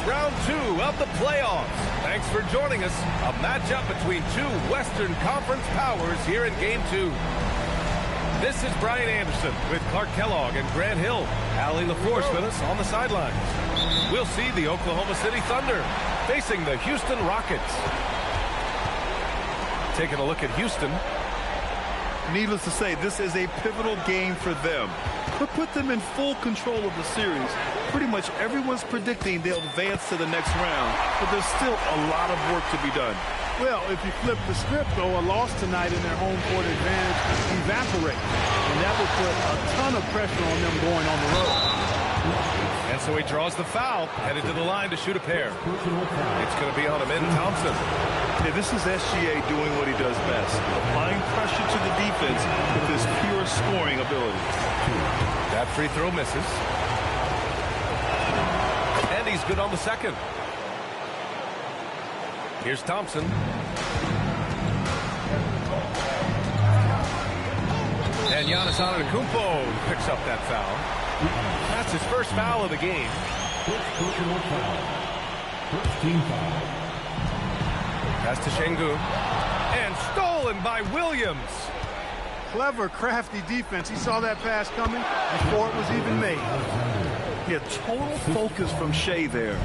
round 2 of the playoffs. Thanks for joining us. A matchup between two Western Conference powers here in Game 2. This is Brian Anderson with Clark Kellogg and Grant Hill. Allie LaForce with us on the sidelines. We'll see the Oklahoma City Thunder facing the Houston Rockets. Taking a look at Houston. Needless to say, this is a pivotal game for them. Could put them in full control of the series. Pretty much everyone's predicting they'll advance to the next round, but there's still a lot of work to be done. Well, if you flip the script, though, a loss tonight in their home court advantage evaporates, and that will put a ton of pressure on them going on the road. And so he draws the foul, headed to the line to shoot a pair. It's going to be on Amin Thompson. Yeah, this is SGA doing what he does best, applying pressure to the defense with his pure scoring ability. That free throw misses. And he's good on the second. Here's Thompson. And Giannis Antetokounmpo picks up that foul. That's his first foul of the game. Pass to Şengün. And stolen by Williams. Clever, crafty defense. He saw that pass coming before it was even made. Yeah, total focus from Shea there.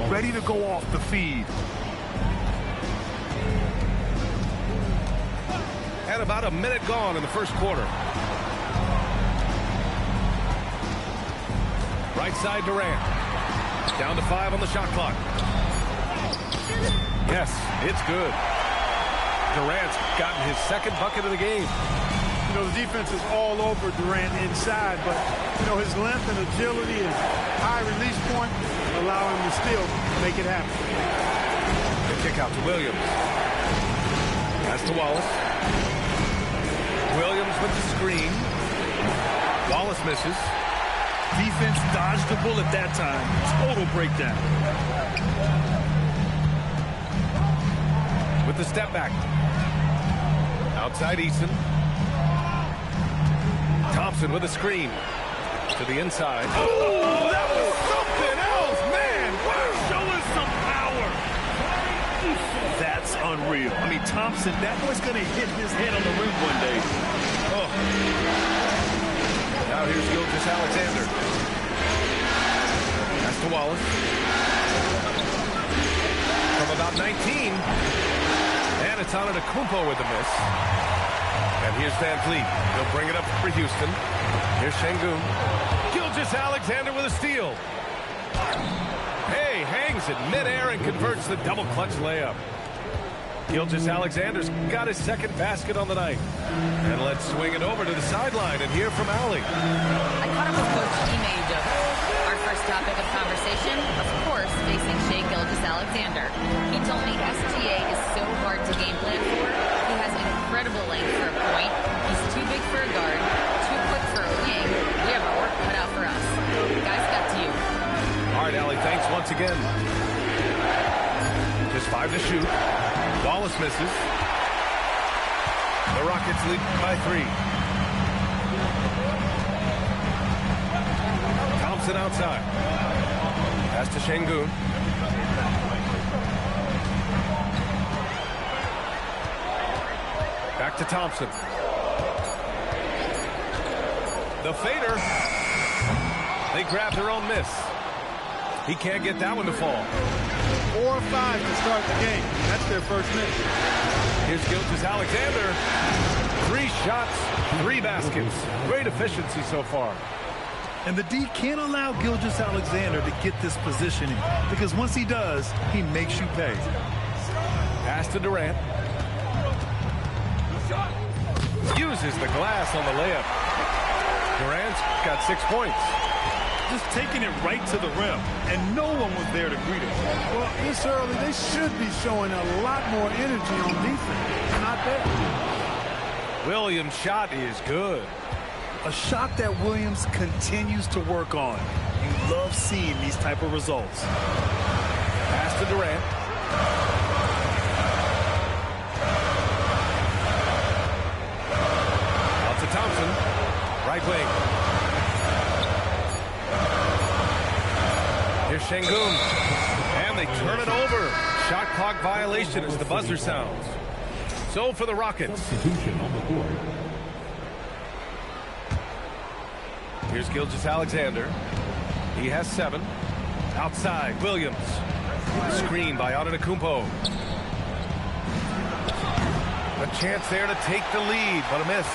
Ready to go off the feed. And about a minute gone in the first quarter. Right side Durant. Down to 5 on the shot clock. Yes, it's good. Durant's gotten his second bucket of the game. You know, the defense is all over Durant inside, but, you know, his length and agility and high release point allow him to still make it happen. The kick out to Williams. Pass to Wallace. Williams with the screen. Wallace misses. Defense dodged the bullet that time. Total breakdown. With the step back. Outside Eason. Thompson with a screen. To the inside. Oh, that was something else, man. Wow, showing some power. That's unreal. I mean, Thompson, that boy's going to hit his head on the rim one day. Oh. Now here's Gilgeous-Alexander. Pass to Wallace. From about 19. And it's Antetokounmpo with the miss. And here's Van Fleet. He'll bring it up for Houston. Here's Şengün. Gilgeous-Alexander with a steal. Hey, hangs it midair and converts the double clutch layup. Gilgeous-Alexander's got his second basket on the night. And let's swing it over to the sideline and hear from Allie. I caught up with Coach Ime Udoka. Our first topic of conversation, of course, facing Shai Gilgeous-Alexander. He told me SGA is so hard to game plan for. He has incredible length for a point. He's too big for a guard, too quick for a wing. We have our work cut out for us. Guys, back to you. All right, Allie, thanks once again. Just 5 to shoot. Wallace misses. The Rockets lead by 3. Thompson outside. Pass to Şengün. Back to Thompson. The fader. They grab their own miss. He can't get that one to fall. 4 or 5 to start the game. That's their first miss. Here's Gilgeous-Alexander. 3 shots, 3 baskets. Great efficiency so far. And the D can't allow Gilgeous-Alexander to get this positioning, because once he does, he makes you pay. Pass to Durant. Uses the glass on the layup. Durant's got 6 points. Just taking it right to the rim, and no one was there to greet him. Well, this early, they should be showing a lot more energy on defense. It's not there. Williams' shot is good. A shot that Williams continues to work on. You love seeing these type of results. Pass to Durant. Out to Thompson. Right wing. Here's Şengün. And they turn it over. Shot clock violation as the buzzer sounds. So for the Rockets. Substitution on the court. Here's Gilgeous-Alexander. He has 7. Outside, Williams. Screen by Antetokounmpo. A chance there to take the lead, but a miss.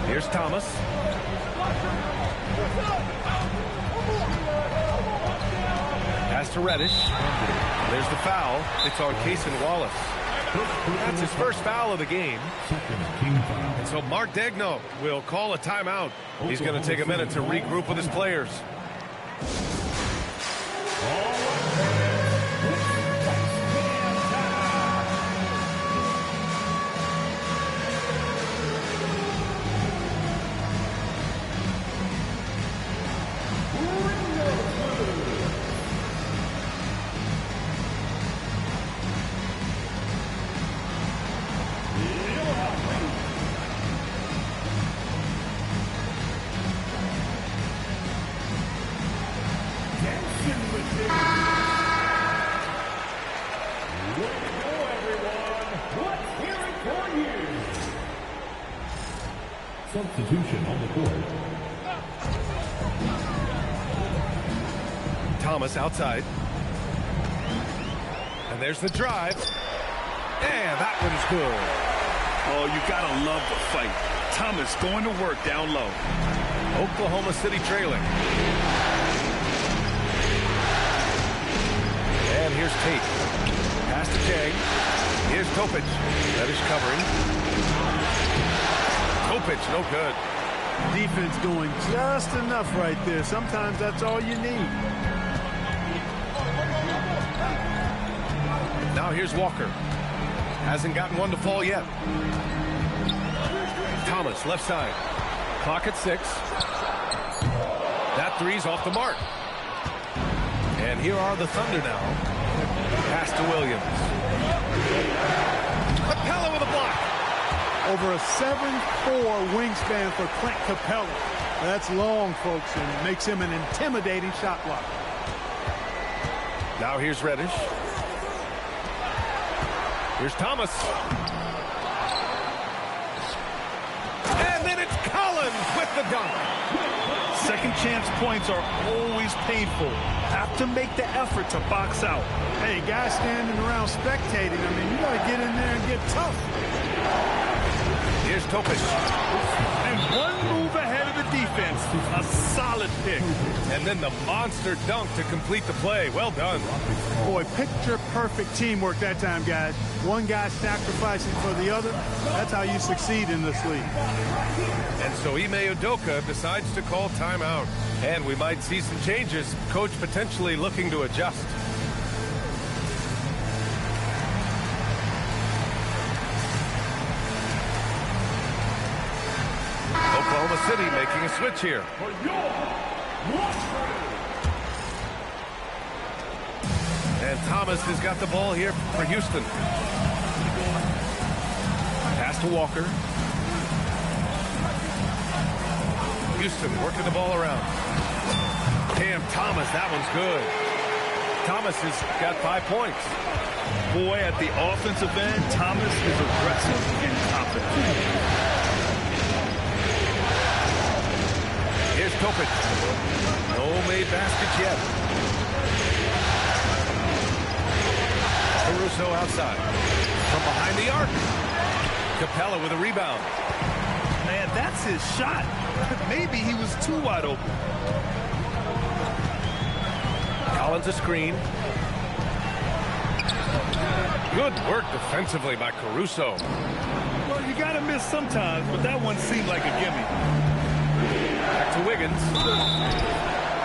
Here's Thomas. Pass to Reddish. There's the foul. It's on Cason Wallace. That's his first foul of the game. And so Mark Daigneault will call a timeout. He's going to take a minute to regroup with his players. Substitution on the court. Thomas outside. And there's the drive. And that one is good. Oh, you gotta love the fight. Thomas going to work down low. Oklahoma City trailing. And here's Tate. Pass to Chang. Here's Topic. Reddish covering. Topic, no good. Defense doing just enough right there. Sometimes that's all you need. Now here's Walker. Hasn't gotten one to fall yet. Thomas, left side. Clock at 6. That three's off the mark. And here are the Thunder now. Pass to Williams. Capella with a block. Over a 7'4" wingspan for Clint Capella. That's long, folks, and makes him an intimidating shot blocker. Now here's Reddish. Here's Thomas. And then it's Collins with the dunk. Second chance points are always painful. Have to make the effort to box out. Hey, guys standing around spectating, I mean, you got to get in there and get tough. Here's Topic. And one move ahead of the defense. A solid pick. And then the monster dunk to complete the play. Well done. Boy, picture-perfect teamwork that time, guys. One guy sacrificing for the other. That's how you succeed in this league. And so Ime Udoka decides to call timeout. And we might see some changes. Coach potentially looking to adjust. Oklahoma City making a switch here. And Thomas has got the ball here for Houston. Pass to Walker. Houston working the ball around. Cam Thomas, that one's good. Thomas has got 5 points. Boy, at the offensive end, Thomas is aggressive and confident. Here's Topic. No made baskets yet. Caruso outside. From behind the arc. Capella with a rebound. Man, that's his shot. Maybe he was too wide open. Collins a screen. Good work defensively by Caruso. Well, you got to miss sometimes, but that one seemed like a gimme. Back to Wiggins.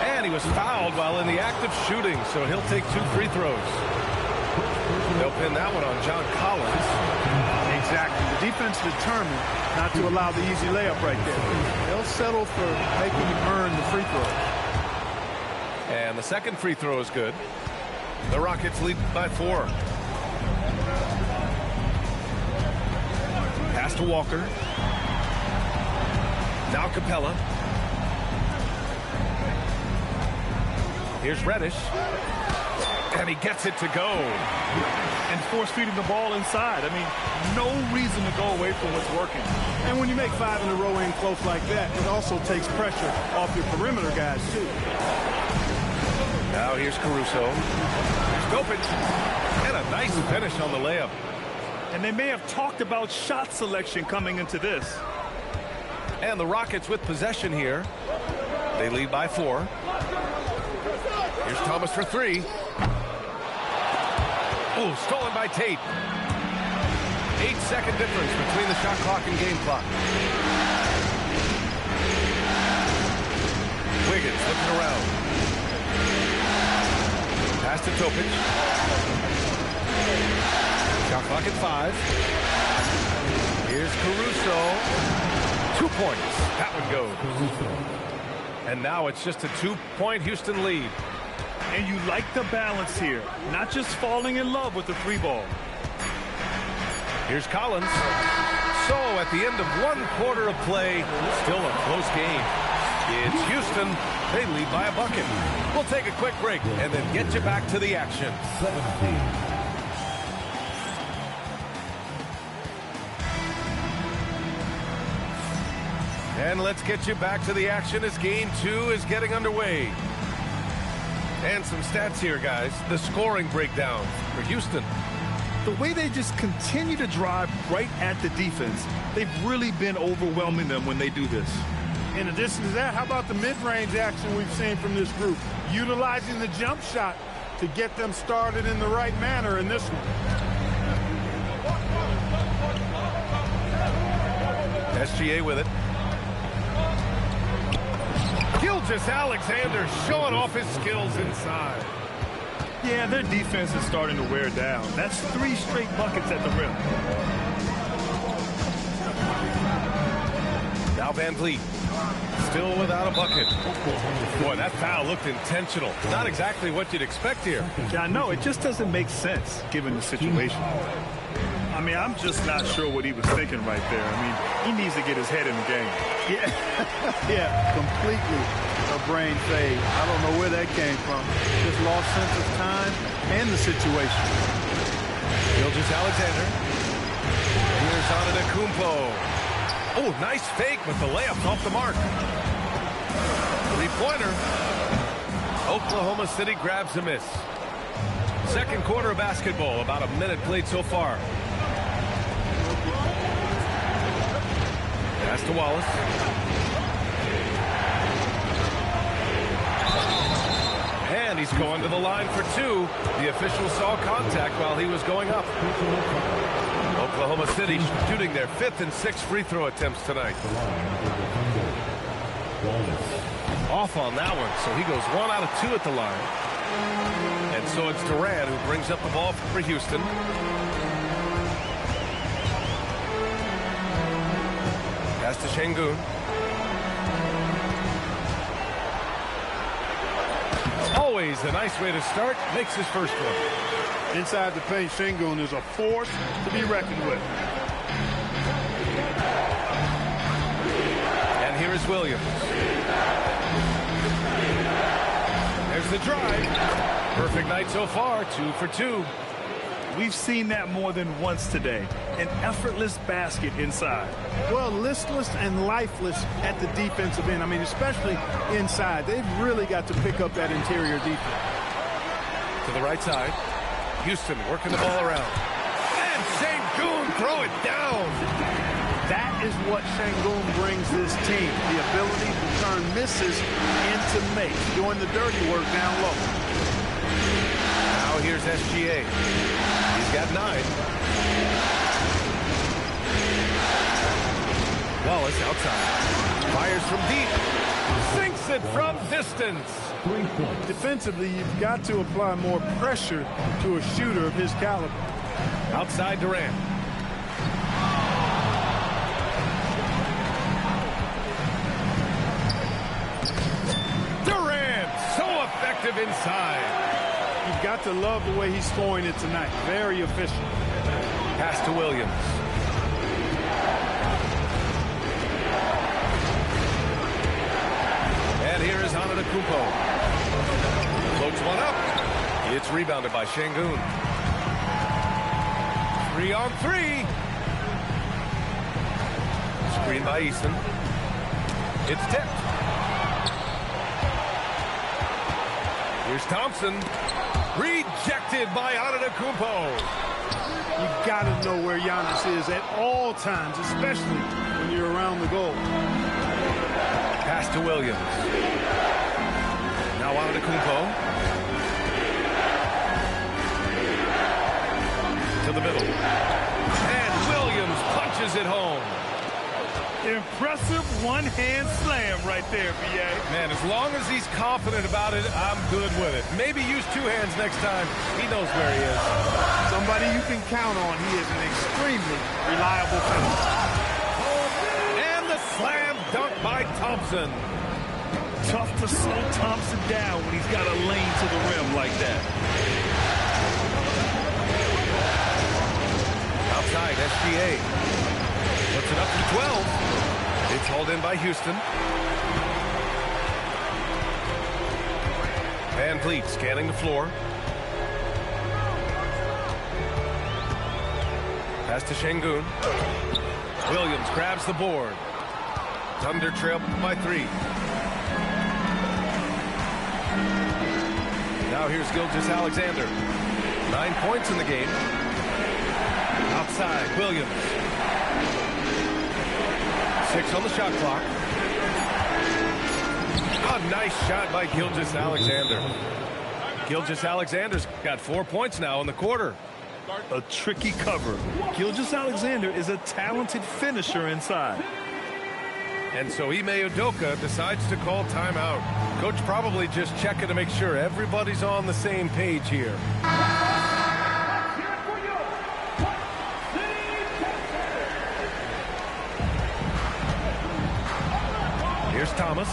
And he was fouled while in the act of shooting, so he'll take 2 free throws. They'll pin that one on John Collins. Exactly. The defense determined not to allow the easy layup right there. They'll settle for making him earn the free throw. And the second free throw is good. The Rockets lead by 4. Pass to Walker. Now Capella. Here's Reddish. And he gets it to go. And force-feeding the ball inside. I mean, no reason to go away from what's working. And when you make 5 in a row in close like that, it also takes pressure off your perimeter guys, too. Now here's Caruso. Stoppage. And a nice finish on the layup. And they may have talked about shot selection coming into this. And the Rockets with possession here. They lead by 4. Here's Thomas for 3. Oh, stolen by Tate. 8-second difference between the shot clock and game clock. Wiggins looking around. Pass to Topic. Shot clock at 5. Here's Caruso. 2 points. That one goes. And now it's just a 2-point Houston lead. And you like the balance here. Not just falling in love with the 3 ball. Here's Collins. So at the end of 1 quarter of play, still a close game. It's Houston. They lead by a bucket. We'll take a quick break and then get you back to the action. 17. And let's get you back to the action as game 2 is getting underway. And some stats here, guys. The scoring breakdown for Houston. The way they just continue to drive right at the defense, they've really been overwhelming them when they do this. In addition to that, how about the mid-range action we've seen from this group? Utilizing the jump shot to get them started in the right manner in this one. SGA with it. Gilgeous-Alexander showing off his skills inside. Yeah, their defense is starting to wear down. That's 3 straight buckets at the rim. Now Van Vliet, still without a bucket. Boy, that foul looked intentional. Not exactly what you'd expect here. Yeah, I know. It just doesn't make sense given the situation. I mean, I'm just not sure what he was thinking right there. I mean, he needs to get his head in the game. Yeah, completely a brain fade. I don't know where that came from. Just lost sense of time and the situation. Gilgeous-Alexander. Here's Antetokounmpo. Oh, nice fake, but the layup's off the mark. 3-pointer. Oklahoma City grabs a miss. Second quarter of basketball, about a minute played so far. Pass to Wallace. And he's going to the line for 2. The official saw contact while he was going up. Oklahoma City shooting their 5th and 6th free throw attempts tonight. Off on that one, so he goes 1 out of 2 at the line. And so it's Durant who brings up the ball for Houston. Pass to Şengün. Always a nice way to start. Makes his first one. Inside the paint, Şengün is a force to be reckoned with. And here is Williams. There's the drive. Perfect night so far, 2 for 2. We've seen that more than once today. An effortless basket inside. Well, listless and lifeless at the defensive end. I mean, especially inside. They've really got to pick up that interior defense. To the right side. Houston working the ball around. And Şengün throw it down. That is what Şengün brings this team. The ability to turn misses into makes. Doing the dirty work down low. Now here's SGA. He's got 9. Wallace outside. Fires from deep. Sinks it from distance. Defensively, you've got to apply more pressure to a shooter of his caliber. Outside Durant. Durant, so effective inside. You've got to love the way he's scoring it tonight. Very efficient. Pass to Williams. And here is Antetokounmpo. Puts one up. It's rebounded by Şengün. 3-on-3. Screen by Eason. It's tipped. Here's Thompson. Rejected by Antetokounmpo. You got to know where Giannis is at all times, especially when you're around the goal. Pass to Williams. Now Antetokounmpo. To the middle. And Williams punches it home. Impressive one-hand slam right there, B.A. Man, as long as he's confident about it, I'm good with it. Maybe use two hands next time. He knows where he is. Somebody you can count on. He is an extremely reliable finisher. And the slam dunk by Thompson. Tough to slow Thompson down when he's got a lane to the rim like that. Outside, SGA. Puts it up to 12. It's hauled in by Houston. Van Vliet scanning the floor. Pass to Şengün. Williams grabs the board. Thunder trail by 3. Now here's Gilgeous-Alexander. 9 points in the game. Outside, Williams. 6 on the shot clock. A nice shot by Gilgeous-Alexander. Gilgeous-Alexander's got 4 points now in the quarter. A tricky cover. Gilgeous-Alexander is a talented finisher inside. And so Ime Udoka decides to call timeout. Coach probably just checking to make sure everybody's on the same page here. Here's Thomas.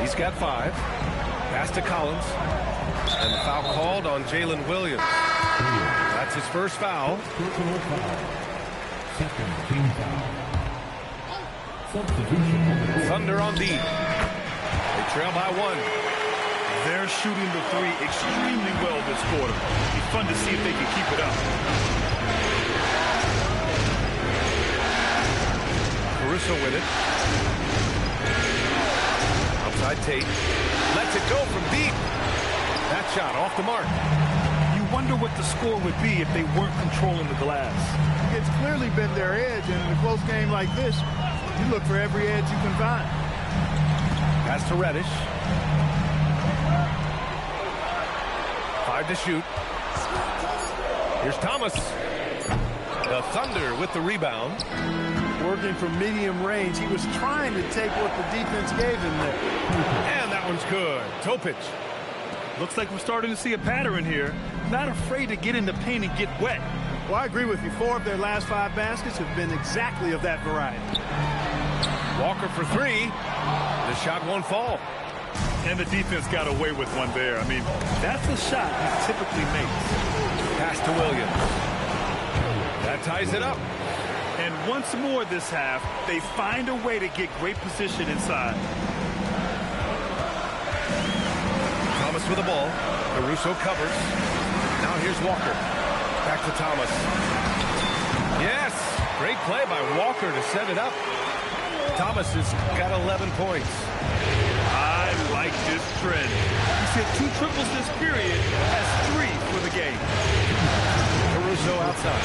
He's got 5. Pass to Collins. And the foul called on Jalen Williams. That's his first foul. Thunder on D. They trail by 1. They're shooting the 3 extremely well this quarter. It'll be fun to see if they can keep it up. Caruso with it. Outside Tate. Lets it go from deep. That shot off the mark. You wonder what the score would be if they weren't controlling the glass. It's clearly been their edge, and in a close game like this, you look for every edge you can find. Pass to Reddish. 5 to shoot. Here's Thomas. The Thunder with the rebound. Working from medium range, he was trying to take what the defense gave him there. And that one's good. Topic. Looks like we're starting to see a pattern here. Not afraid to get in the paint and get wet. Well, I agree with you. 4 of their last 5 baskets have been exactly of that variety. Walker for 3. The shot won't fall. And the defense got away with one there. I mean, that's the shot he typically makes. Pass to Williams. That ties it up. And once more this half, they find a way to get great position inside. Thomas with the ball. Caruso covers. Now here's Walker. Back to Thomas. Yes! Great play by Walker to set it up. Thomas has got 11 points. I like this trend. He's hit 2 triples this period, has 3 for the game. Caruso outside.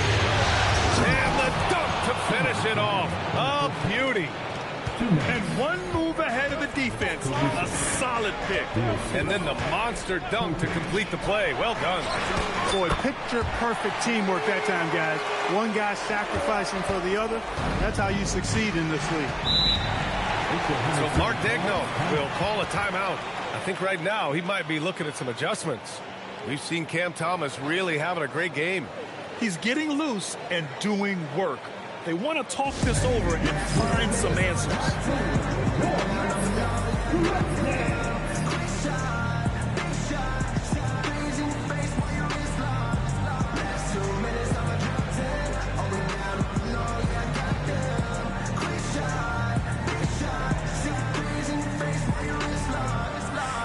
And the dunk to finish it off. A beauty. And one move ahead of the defense. A solid pick. And then the monster dunk to complete the play. Well done. Boy, picture-perfect teamwork that time, guys. One guy sacrificing for the other. That's how you succeed in this league. So Mark Daigneault will call a timeout. I think right now he might be looking at some adjustments. We've seen Cam Thomas really having a great game. He's getting loose and doing work. They want to talk this over and find some answers.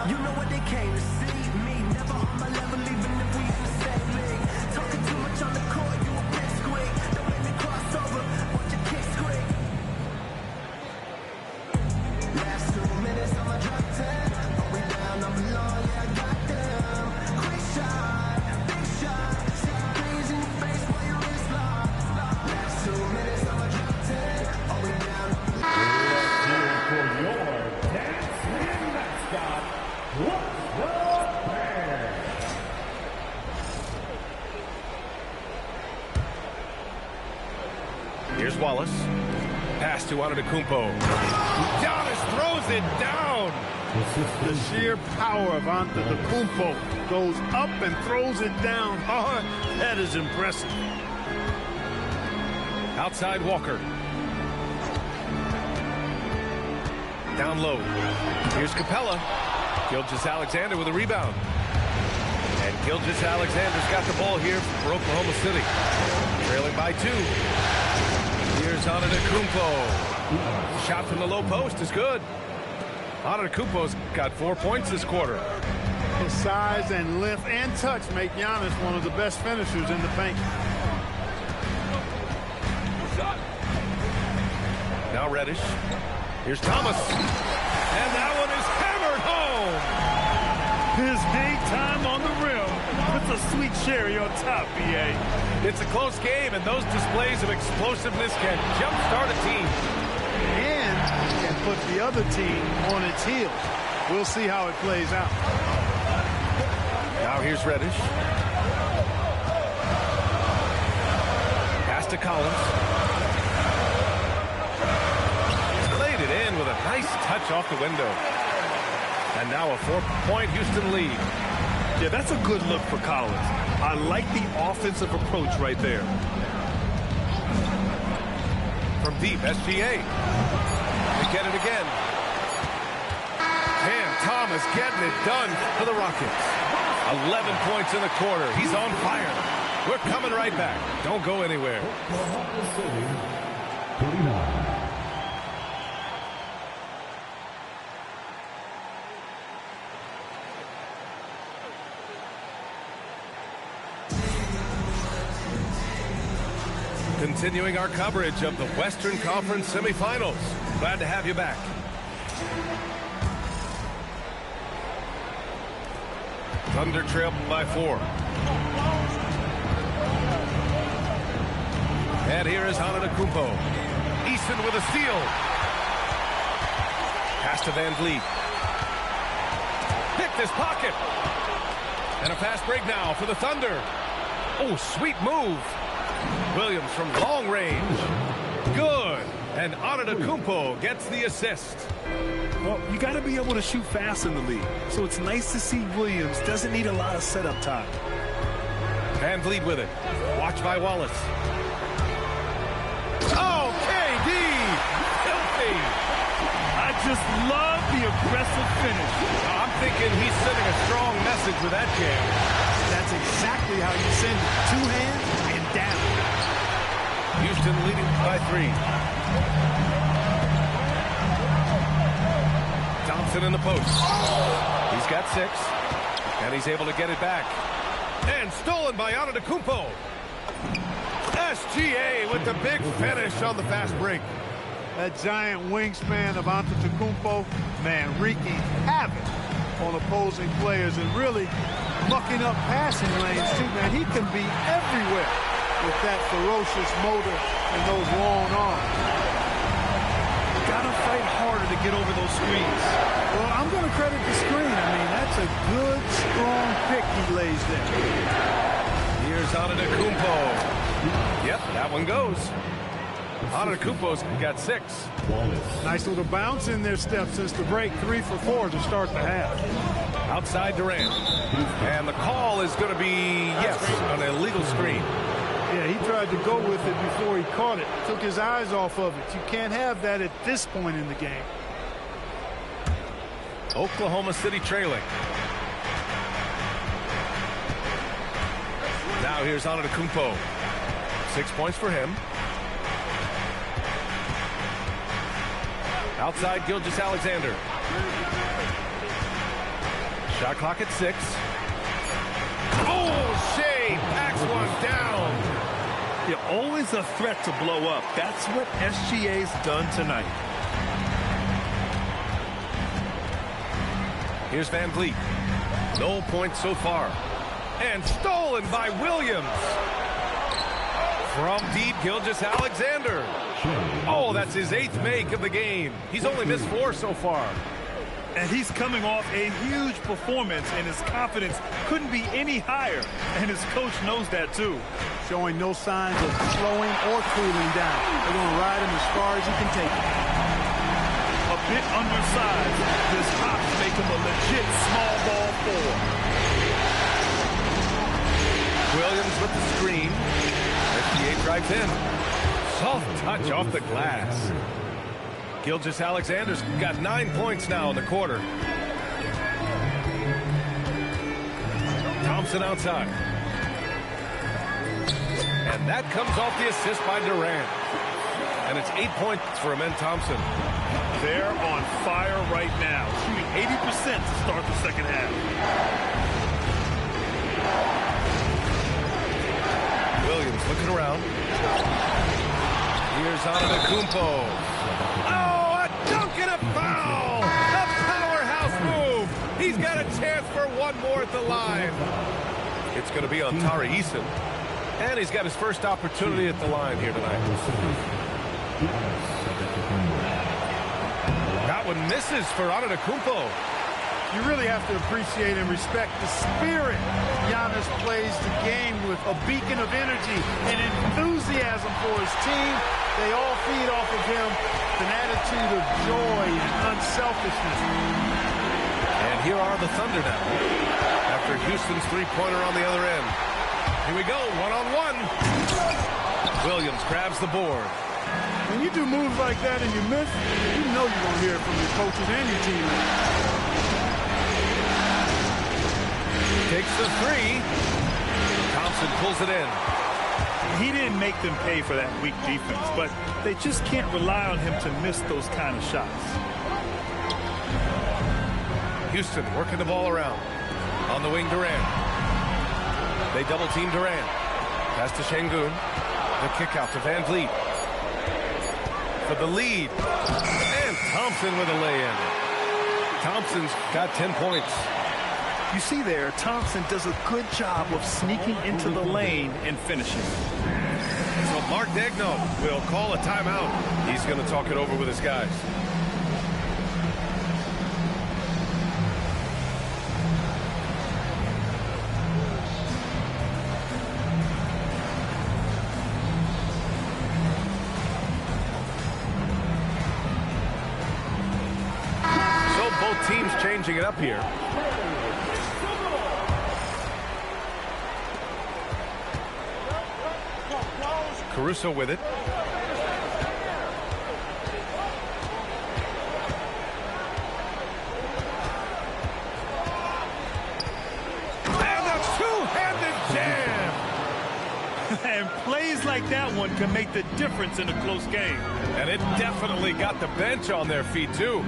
You know what they came to see, me Here's Wallace. Pass to Antetokounmpo. Giannis throws it down. The sheer power of Antetokounmpo goes up and throws it down hard. That is impressive. Outside Walker. Down low. Here's Capella. Gilgeous-Alexander with a rebound. And Gilgeous-Alexander's got the ball here for Oklahoma City. Trailing by 2. Here's Antetokounmpo. Shot from the low post is good. Antetokounmpo's got 4 points this quarter. His size and length and touch make Giannis one of the best finishers in the paint. Now Reddish. Here's Thomas. And that one is hammered home. His big time on the rim. Puts a sweet cherry on top, BA. It's a close game, and those displays of explosiveness can jumpstart a team. And can put the other team on its heels. We'll see how it plays out. Now here's Reddish. Pass to Collins. Laid it in with a nice touch off the window. And now a 4-point Houston lead. Yeah, that's a good look for Collins. I like the offensive approach right there. From deep, SGA. They get it again. And Thomas getting it done for the Rockets. 11 points in the quarter. He's on fire. We're coming right back. Don't go anywhere. Continuing our coverage of the Western Conference semifinals. Glad to have you back. Thunder trail by 4. And here is Antetokounmpo. Easton with a steal. Pass to Van Vliet. Picked his pocket. And a fast break now for the Thunder. Oh, sweet move. Williams from long range. Good. And Antetokounmpo gets the assist. Well, you got to be able to shoot fast in the league. So it's nice to see Williams doesn't need a lot of setup time. Van Vliet with it. Watched by Wallace. Oh, KD! Filthy! I just love the aggressive finish. I'm thinking he's sending a strong message with that jam. That's exactly how you send it. 2 hands and down. Houston leading by 3. Thompson in the post. He's got 6. And he's able to get it back. And stolen by Antetokounmpo. SGA with the big finish on the fast break. That giant wingspan of Antetokounmpo, man, wreaking havoc on opposing players and really mucking up passing lanes too, man. He can be everywhere with that ferocious motor and those long arms. Gotta fight harder to get over those screens. Well, I'm going to credit the screen. I mean, that's a good, strong pick he lays there. Here's Antetokounmpo. Yep, that one goes. Antetokounmpo's got 6. Nice little bounce in their step since the break. 3 for 4 to start the half. Outside Durant. And the call is going to be, yes, an illegal screen. Yeah, he tried to go with it before he caught it. Took his eyes off of it. You can't have that at this point in the game. Oklahoma City trailing. Now here's Antetokounmpo. 6 points for him. Outside Gilgeous-Alexander. Shot clock at 6. They're always a threat to blow up. That's what SGA's done tonight. Here's Van Vliet. No points so far. And stolen by Williams. From deep, Gilgeous-Alexander. Oh, that's his 8th make of the game. He's only missed 4 so far. And he's coming off a huge performance, and his confidence couldn't be any higher. And his coach knows that, too. Showing no signs of slowing or cooling down. They're going to ride him as far as he can take it. A bit undersized, his hops make him a legit small ball 4. Williams with the screen. SGA drives in. Soft touch off the glass. Gilgeous-Alexander's got 9 points now in the quarter. Thompson outside. And that comes off the assist by Durant. And it's 8 points for Amen Thompson. They're on fire right now, shooting 80% to start the second half. Williams looking around. Here's Antetokounmpo. Oh, a dunk and a foul! A powerhouse move! He's got a chance for one more at the line. It's going to be on Tari Eason. And he's got his first opportunity at the line here tonight. That one misses for Antetokounmpo. You really have to appreciate and respect the spirit Giannis plays the game with. A beacon of energy and enthusiasm for his team. They all feed off of him. An attitude of joy and unselfishness. And here are the Thunder now. After Houston's three-pointer on the other end. Here we go, one-on-one. Williams grabs the board. When you do moves like that and you miss, you know you're going to hear it from your coaches and your teammates. Takes the three. Thompson pulls it in. He didn't make them pay for that weak defense, but they just can't rely on him to miss those kind of shots. Houston working the ball around. On the wing, Durant. They double-team Durant. Pass to Şengün. The kick out to Van Vliet. For the lead. And Thompson with a lay-in. Thompson's got 10 points. You see there, Thompson does a good job of sneaking into the lane and finishing. So Mark Daigneault will call a timeout. He's going to talk it over with his guys. So both teams changing it up here. Caruso with it. And a two-handed jam. And plays like that one can make the difference in a close game. And it definitely got the bench on their feet, too.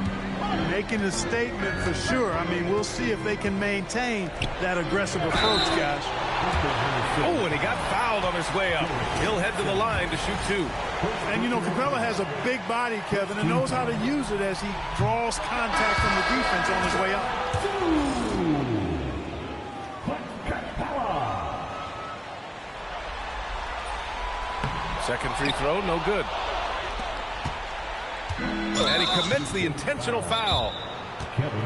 Making a statement for sure. I mean, we'll see if they can maintain that aggressive approach, guys. Oh, and he got fouled on his way up. He'll head to the line to shoot 2. And, you know, Capella has a big body, Kevin, and knows how to use it as he draws contact from the defense on his way up. Second free throw, no good. And he commits the intentional foul.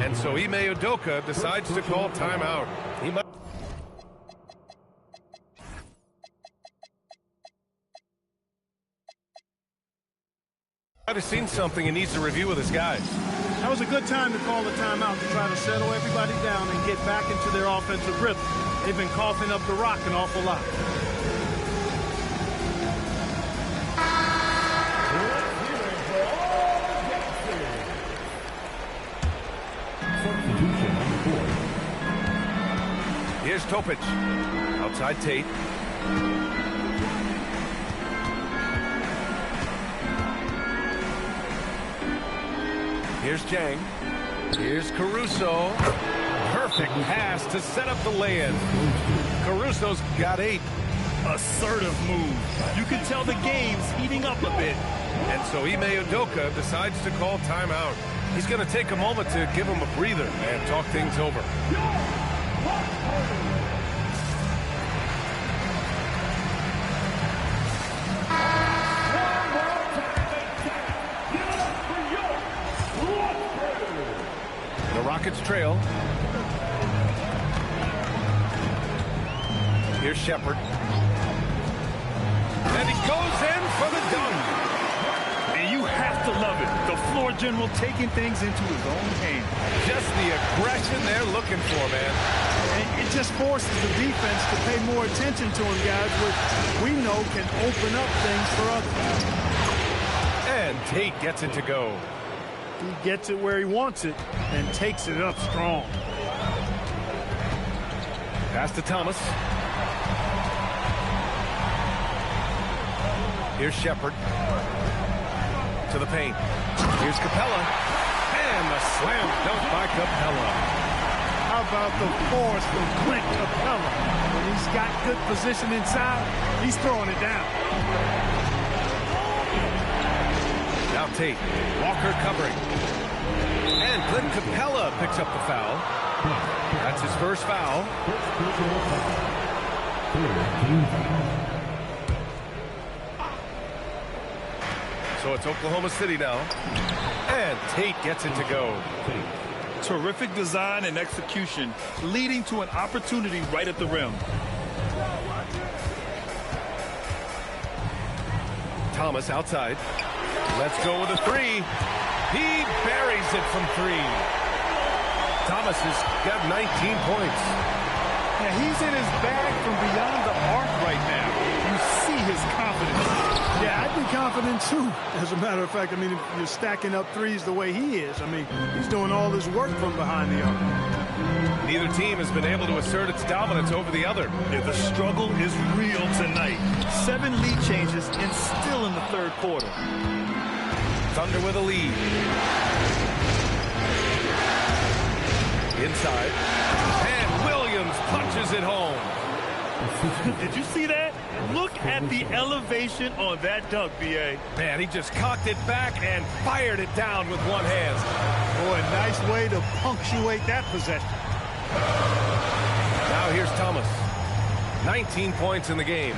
And so Ime Udoka decides to call timeout. He might have seen something he needs to review with his guys. That was a good time to call the timeout to try to settle everybody down and get back into their offensive rhythm. They've been coughing up the rock an awful lot. Here's Topic. Outside Tate. Here's Jang. Here's Caruso. Perfect pass to set up the lay-in. Caruso's got 8. assertive move. You can tell the game's heating up a bit. And so Ime Udoka decides to call timeout. He's going to take a moment to give him a breather and talk things over. The Rockets trail. Here's Shepard. And he goes in for the dunk. And you have to love it. The floor general taking things into his own hands. Just the aggression they're looking for, man. And it just forces the defense to pay more attention to him, guys, which we know can open up things for others. And Tate gets it to go. He gets it where he wants it and takes it up strong. Pass to Thomas. Here's Shepard. To the paint. Here's Capella. And the slam dunk by Capella. How about the force from Clint Capella? When he's got good position inside, he's throwing it down. Now Tate. Walker covering. And Clint Capella picks up the foul. That's his first foul. So it's Oklahoma City now. And Tate gets it to go. Terrific design and execution, leading to an opportunity right at the rim. Thomas outside. Let's go with a three. He buries it from three. Thomas has got 19 points. Yeah, he's in his bag from beyond the arc right now. You see his confidence. Yeah, I'd be confident too. As a matter of fact, I mean, if you're stacking up threes the way he is, I mean, he's doing all his work from behind the arc. Neither team has been able to assert its dominance over the other. Yeah, the struggle is real tonight. 7 lead changes and still in the third quarter. Thunder with a lead. Inside. And Williams punches it home. Did you see that? Look at the elevation on that dunk, B.A. Man, he just cocked it back and fired it down with one hand. Boy, nice way to punctuate that possession. Now here's Thomas. 19 points in the game.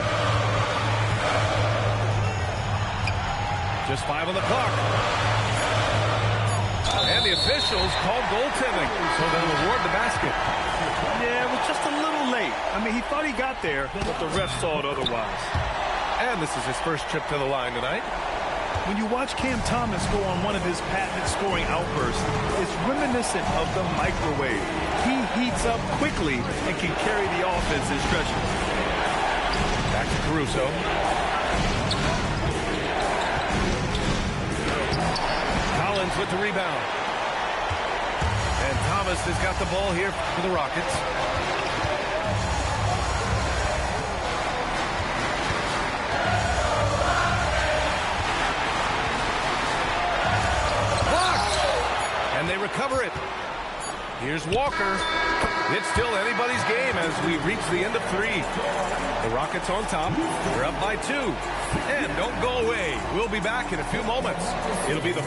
Just 5 on the clock. And the officials called goaltending, so they'll award the basket. Yeah, it was just a little late. I mean, he thought he got there, but the ref saw it otherwise. And this is his first trip to the line tonight. When you watch Cam Thomas go on one of his patented scoring outbursts, it's reminiscent of the microwave. He heats up quickly and can carry the offense in stretches. Back to Caruso. Collins with the rebound. And Thomas has got the ball here for the Rockets. Blocked! And they recover it. Here's Walker. It's still anybody's game as we reach the end of 3. The Rockets on top. They're up by 2. And don't go away. We'll be back in a few moments. It'll be the...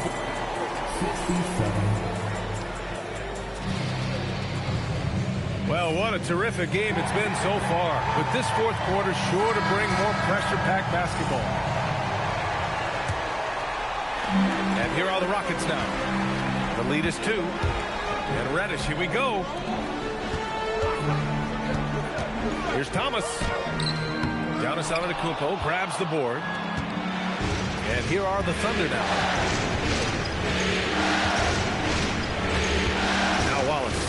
Well, what a terrific game it's been so far. But this fourth quarter sure to bring more pressure-packed basketball. And here are the Rockets now. The lead is 2. And Reddish, here we go. Here's Thomas. Giannis Antetokounmpo grabs the board. And here are the Thunder now. Now Wallace.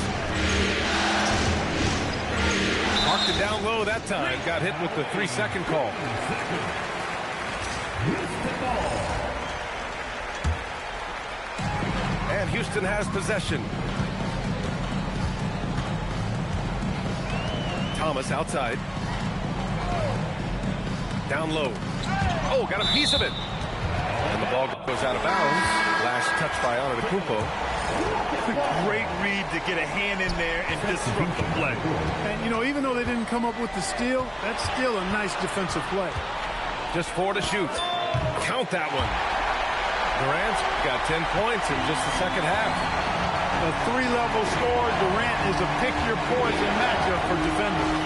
Marked it down low that time. Got hit with the 3-second call. And Houston has possession. Thomas outside. Down low. Oh, got a piece of it. And the The ball goes out of bounds. Last touch by Antetokounmpo. Great read to get a hand in there and disrupt the play. And, you know, even though they didn't come up with the steal, that's still a nice defensive play. Just 4 to shoot. Count that one. Durant's got 10 points in just the second half. A 3-level score. Durant is a pick-your-poison matchup for defenders.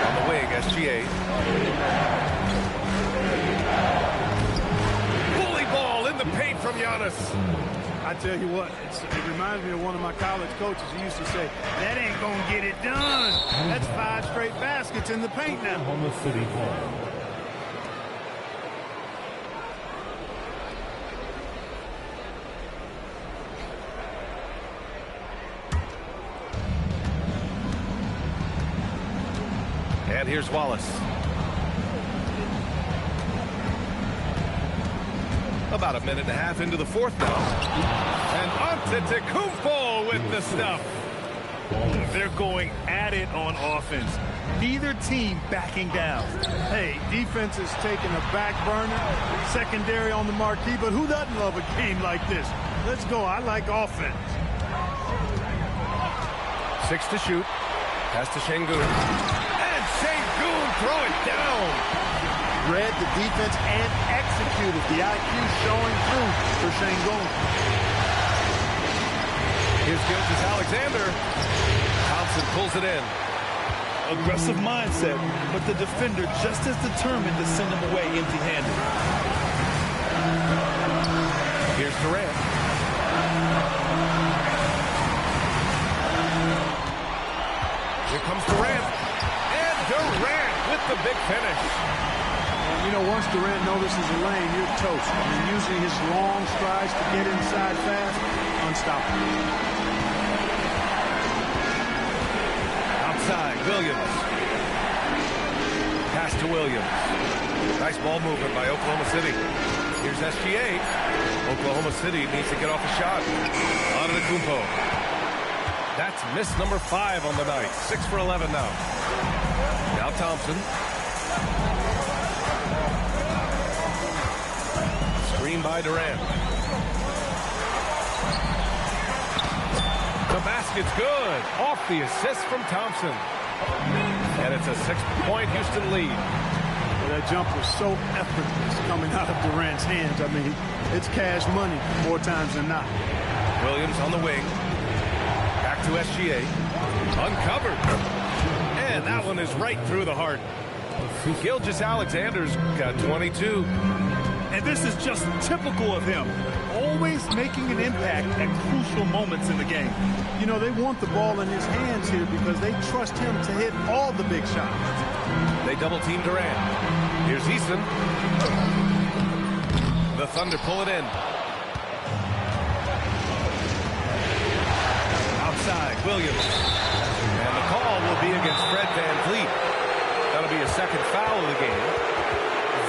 On the wing, SGA. Bully ball in the paint from Giannis. I tell you what, it reminds me of one of my college coaches. He used to say, that ain't going to get it done. That's 5 straight baskets in the paint now. Oklahoma City ball. And here's Wallace. About a minute and a half into the fourth now. And Antetokounmpo with the stuff. They're going at it on offense. Neither team backing down. Hey, defense is taking a back burner, secondary on the marquee, but who doesn't love a game like this? Let's go. I like offense. 6 to shoot. Pass to Şengün. And Şengün throw it down. Read the defense and executed. The IQ showing through for Şengün. Here's Gilgeous-Alexander. Thompson pulls it in. Aggressive mindset, but the defender just as determined to send him away empty-handed. Here's Durant. Here comes Durant. And Durant with the big finish. You know, once Durant notices a lane, you're toast. I mean, using his long strides to get inside fast, unstoppable. Outside, Williams. Pass to Williams. Nice ball movement by Oklahoma City. Here's SGA. Oklahoma City needs to get off a shot. Antetokounmpo. That's miss number 5 on the night. 6 for 11 now. Now Thompson. Screen by Durant. The basket's good. Off the assist from Thompson. And it's a 6-point Houston lead. Well, that jump was so effortless coming out of Durant's hands. I mean, it's cash money more times than not. Williams on the wing. Back to SGA. Uncovered. And that one is right through the heart. Gilgeous-Alexander's got 22. And this is just typical of him. Always making an impact at crucial moments in the game. You know, they want the ball in his hands here because they trust him to hit all the big shots. They double-team Durant. Here's Eason. The Thunder pull it in. Outside, Williams. And the call will be against Fred VanVleet. That'll be a second foul of the game.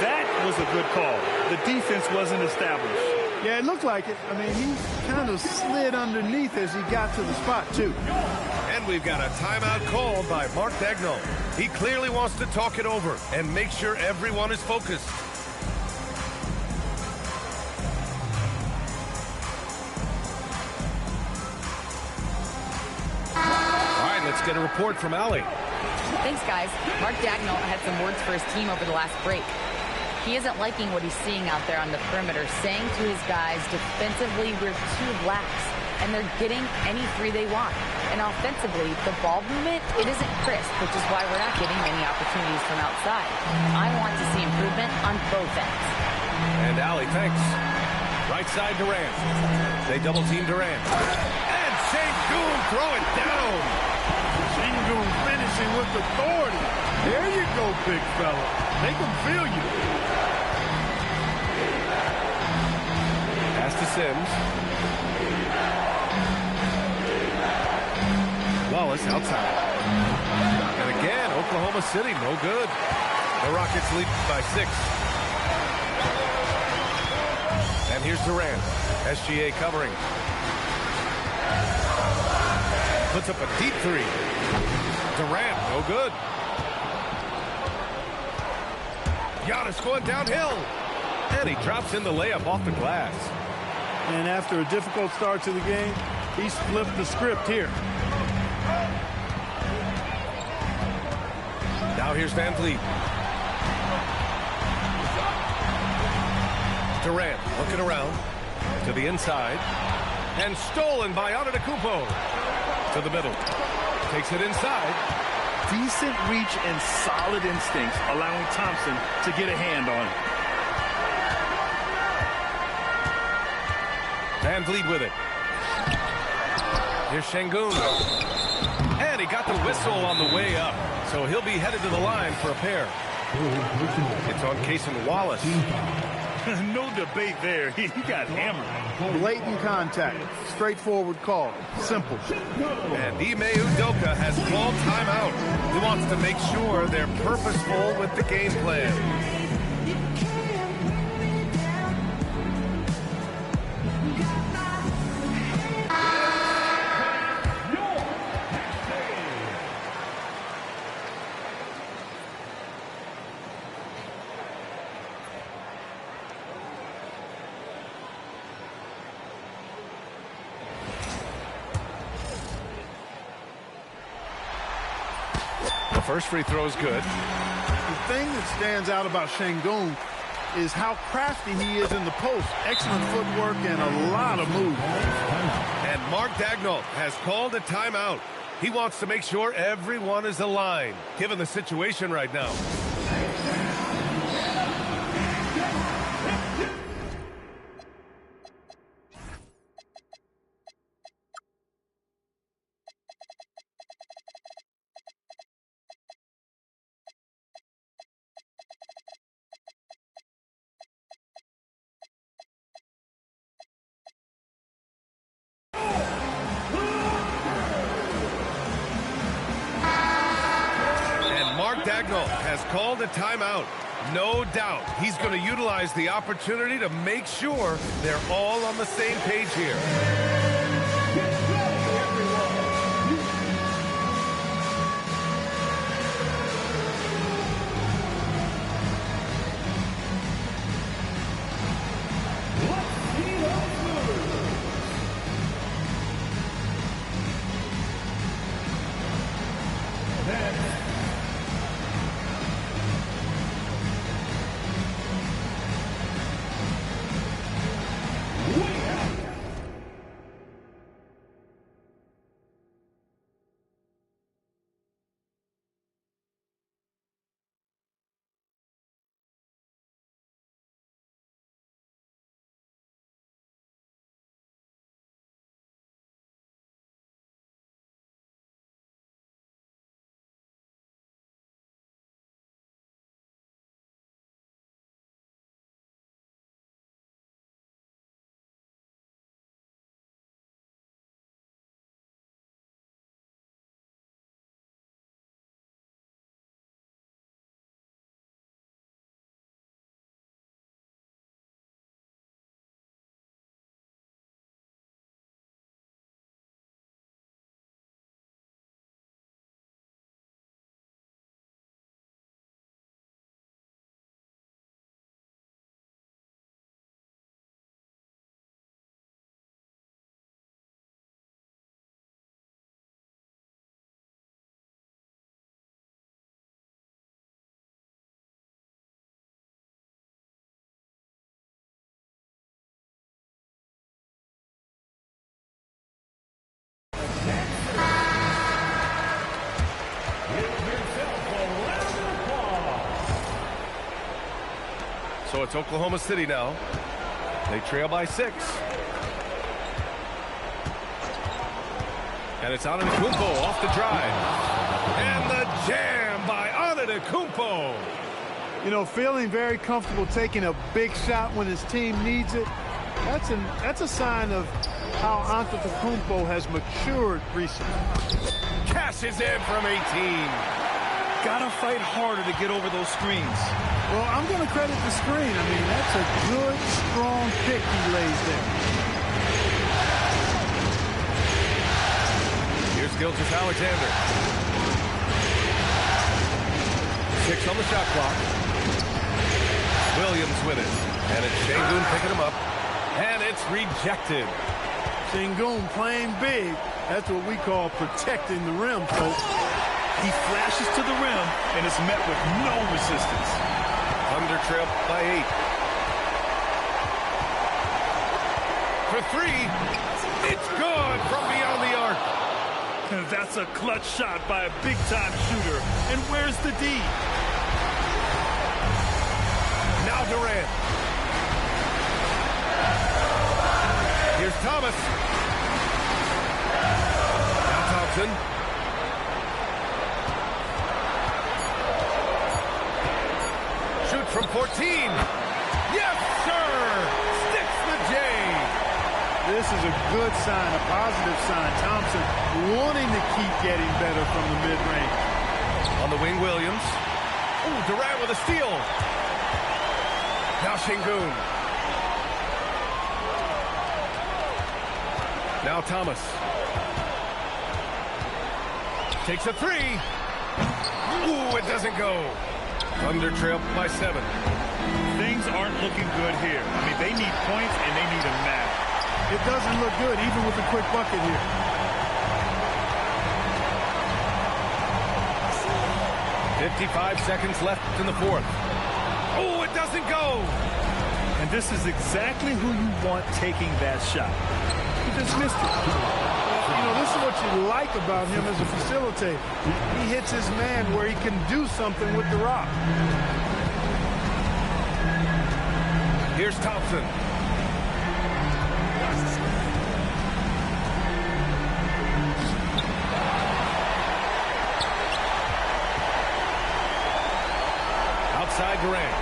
That was a good call. The defense wasn't established. Yeah, it looked like it. I mean, he kind of slid underneath as he got to the spot, too. And we've got a timeout called by Mark Daigneault. He clearly wants to talk it over and make sure everyone is focused. All right, let's get a report from Allie. Thanks, guys. Mark Daigneault had some words for his team over the last break. He isn't liking what he's seeing out there on the perimeter, saying to his guys, defensively, we're too lax, and they're getting any 3 they want. And offensively, the ball movement, it isn't crisp, which is why we're not getting many opportunities from outside. I want to see improvement on both ends. And Allie, thanks. Right side, Durant. They double-team Durant. And Şengün throw it down. Şengün finishing with authority. There you go, big fella. They can feel you. Pass to Sims. Wallace outside. And again, Oklahoma City, no good. The Rockets lead by 6. And here's Durant. SGA covering. Puts up a deep 3. Durant, no good. Giannis going downhill. And he drops in the layup off the glass. And after a difficult start to the game, he's flipped the script here. Now here's Van Vliet. Durant looking around to the inside. And stolen by Antetokounmpo. To the middle. Takes it inside. Decent reach and solid instincts, allowing Thompson to get a hand on it. Van Vliet with it. Here's Şengün. And he got the whistle on the way up. So he'll be headed to the line for a pair. It's on Cason Wallace. No debate there. He got hammered. Blatant contact. Straightforward call. Simple. And Ime Udoka has called timeout. He wants to make sure they're purposeful with the game plan. First free throw is good. The thing that stands out about Şengün is how crafty he is in the post. Excellent footwork and a lot of moves. And Mark Daigneault has called a timeout. He wants to make sure everyone is aligned, given the situation right now. Daigneault has called a timeout. No doubt he's going to utilize the opportunity to make sure they're all on the same page here. So it's Oklahoma City now. They trail by 6. And it's Antetokounmpo off the drive. And the jam by Antetokounmpo. You know, feeling very comfortable taking a big shot when his team needs it. That's a sign of how Antetokounmpo has matured recently. Cashes in from 18. Gotta fight harder to get over those screens. Well, I'm going to credit the screen. I mean, that's a good, strong pick he lays there. Here's Gilgeous-Alexander. 6 on the shot clock. Williams with it. And it's Şengün picking him up. And it's rejected. Şengün playing big. That's what we call protecting the rim, folks. He flashes to the rim and is met with no resistance. Thunder trail by 8. For 3. It's good from beyond the arc. That's a clutch shot by a big-time shooter. And where's the D? Now Durant. Here's Thomas. Now Thompson. Shoots from 14. Yes, sir! Sticks the J. This is a good sign, a positive sign. Thompson wanting to keep getting better from the mid-range. On the wing, Williams. Ooh, Durant with a steal. Now Şengün. Now Thomas. Takes a 3. Ooh, it doesn't go. Thunder trail by 7. Things aren't looking good here. I mean, they need points and they need them now. It doesn't look good, even with a quick bucket here. .55 seconds left in the 4th. Oh, it doesn't go. And this is exactly who you want taking that shot. He just missed it. You know, this is what you like about him as a facilitator. He hits his man where he can do something with the rock. Here's Thompson. Outside Durant.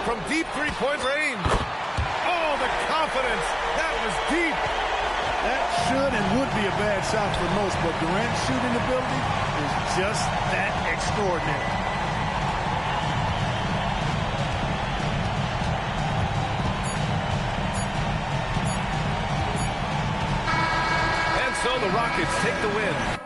From deep three-point range. Oh, the confidence. That was deep. That should and would be a bad shot for most, but Durant's shooting ability is just that extraordinary. And so the Rockets take the win.